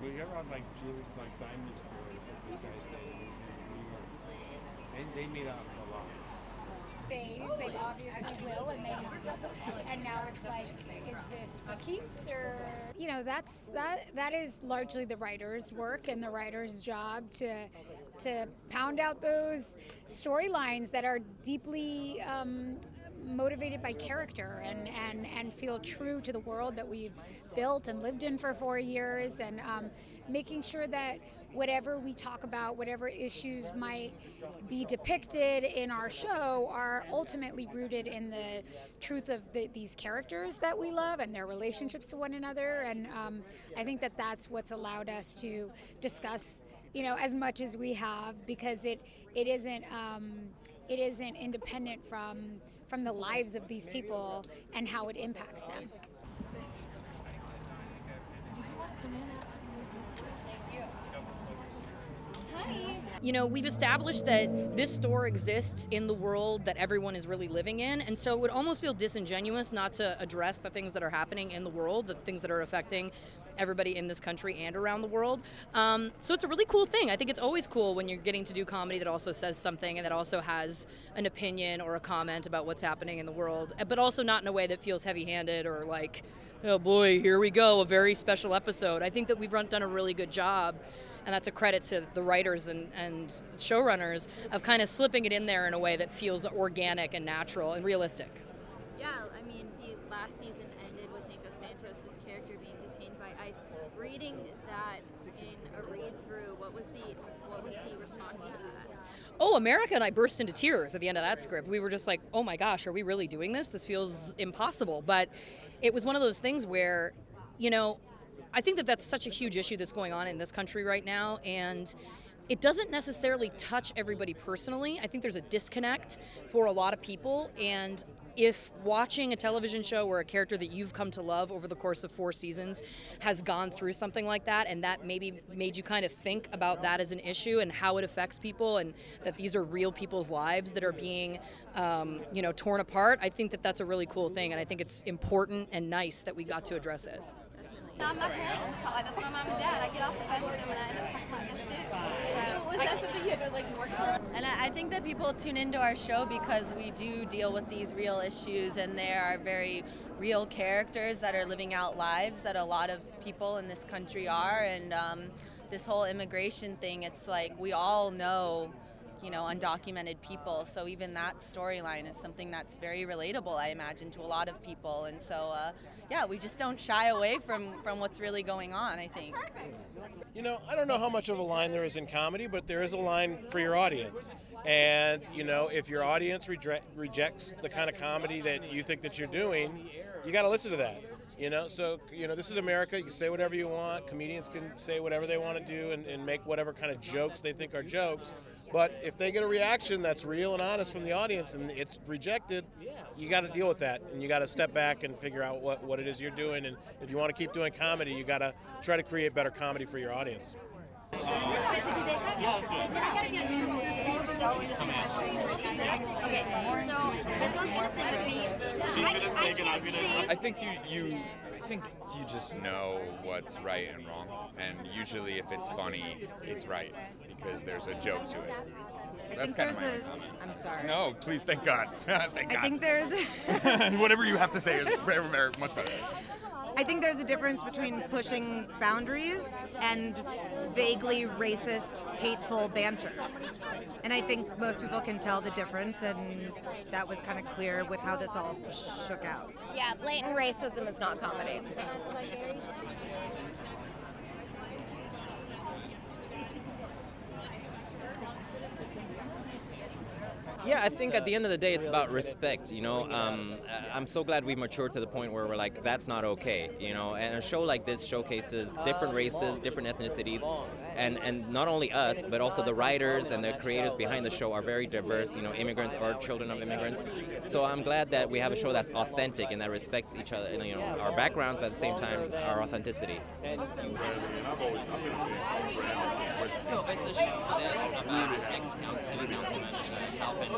Well, you're on like Jewish, like Diamond Stories that these guys that were in New York. They made up a lot. They obviously will, and they have. And now it's like, is this for keeps or? You know, that is largely the writer's work and the writer's job to pound out those storylines that are deeply motivated by character and feel true to the world that we've built and lived in for 4 years, and making sure that whatever we talk about, whatever issues might be depicted in our show, are ultimately rooted in the truth of these characters that we love and their relationships to one another. And I think that that's what's allowed us to discuss, you know, as much as we have, because it isn't independent from the lives of these people and how it impacts them. You know, we've established that this store exists in the world that everyone is really living in, and so it would almost feel disingenuous not to address the things that are happening in the world, the things that are affecting everybody in this country and around the world. So it's a really cool thing. I think it's always cool when you're getting to do comedy that also says something and that also has an opinion or a comment about what's happening in the world, but also not in a way that feels heavy-handed or like, oh boy, here we go, a very special episode. I think that we've done a really good job, and that's a credit to the writers and showrunners, of kind of slipping it in there in a way that feels organic and natural and realistic. Yeah, I mean, the last season ended with Nico Santos' character being detained by ICE. Reading that in a read-through, what was the response to that? Oh, America and I burst into tears at the end of that script. We were just like, oh my gosh, are we really doing this? This feels impossible. But it was one of those things where, you know, I think that that's such a huge issue that's going on in this country right now, and it doesn't necessarily touch everybody personally. I think there's a disconnect for a lot of people, and if watching a television show where a character that you've come to love over the course of 4 seasons has gone through something like that, and that maybe made you kind of think about that as an issue and how it affects people, and that these are real people's lives that are being torn apart, I think that that's a really cool thing, and I think it's important and nice that we got to address it. Not my parents to talk like that's my mom and dad. I get off the phone with them and I end up talking like this too. So Was that something you had to like work on? And I think that people tune into our show because we do deal with these real issues, and there are very real characters that are living out lives that a lot of people in this country are. And this whole immigration thing, it's like we all know, you know, undocumented people. So even that storyline is something that's very relatable, I imagine, to a lot of people. And so, yeah, we just don't shy away from what's really going on, I think. You know, I don't know how much of a line there is in comedy, but there is a line for your audience. And, you know, if your audience rejects the kind of comedy that you think that you're doing, you got to listen to that. You know, so, you know, this is America. You can say whatever you want. Comedians can say whatever they want to do and make whatever kind of jokes they think are jokes. But if they get a reaction that's real and honest from the audience and it's rejected, you got to deal with that. And you got to step back and figure out what it is you're doing. And if you want to keep doing comedy, you got to try to create better comedy for your audience. Okay, so this one's gonna sing with me. I think you just know what's right and wrong, and usually if it's funny, it's right because there's a joke to it. That's kind of my only comment. I'm sorry. No, please, thank God. Thank God. I think there's whatever you have to say is very much better. I think there's a difference between pushing boundaries and vaguely racist, hateful banter. And I think most people can tell the difference, and that was kind of clear with how this all shook out. Yeah, blatant racism is not comedy. Yeah, I think at the end of the day, it's about respect, you know. I'm so glad we've matured to the point where we're like, that's not okay, you know. And a show like this showcases different races, different ethnicities, and not only us, but also the writers and the creators behind the show are very diverse, you know, immigrants or children of immigrants. So I'm glad that we have a show that's authentic and that respects each other, you know, our backgrounds, but at the same time, our authenticity. So it's a show that's about ex-city councilman Calvin.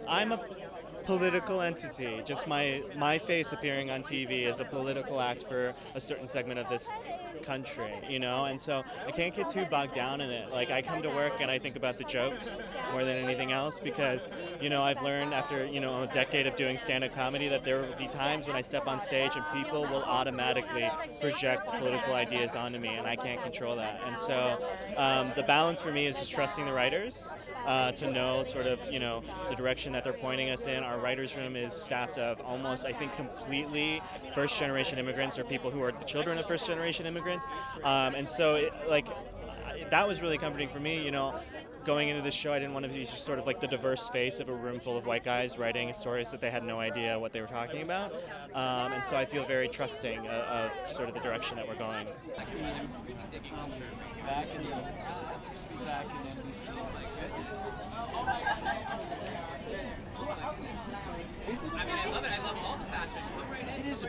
I'm a political entity. Just my face appearing on TV is a political act for a certain segment of this country, you know, and so I can't get too bogged down in it. Like, I come to work and I think about the jokes more than anything else because, you know, I've learned after, you know, a decade of doing stand-up comedy that there will be times when I step on stage and people will automatically project political ideas onto me, and I can't control that. And so the balance for me is just trusting the writers to know sort of, you know, the direction that they're pointing us in. Our writers' room is staffed of almost, I think, completely first-generation immigrants or people who are the children of first-generation immigrants. And so, that was really comforting for me, you know. Going into this show, I didn't want to be just sort of like the diverse face of a room full of white guys writing stories that they had no idea what they were talking about. And so I feel very trusting of sort of the direction that we're going. Back in NBC'S. I mean, I love it. I love all the fashion. It is a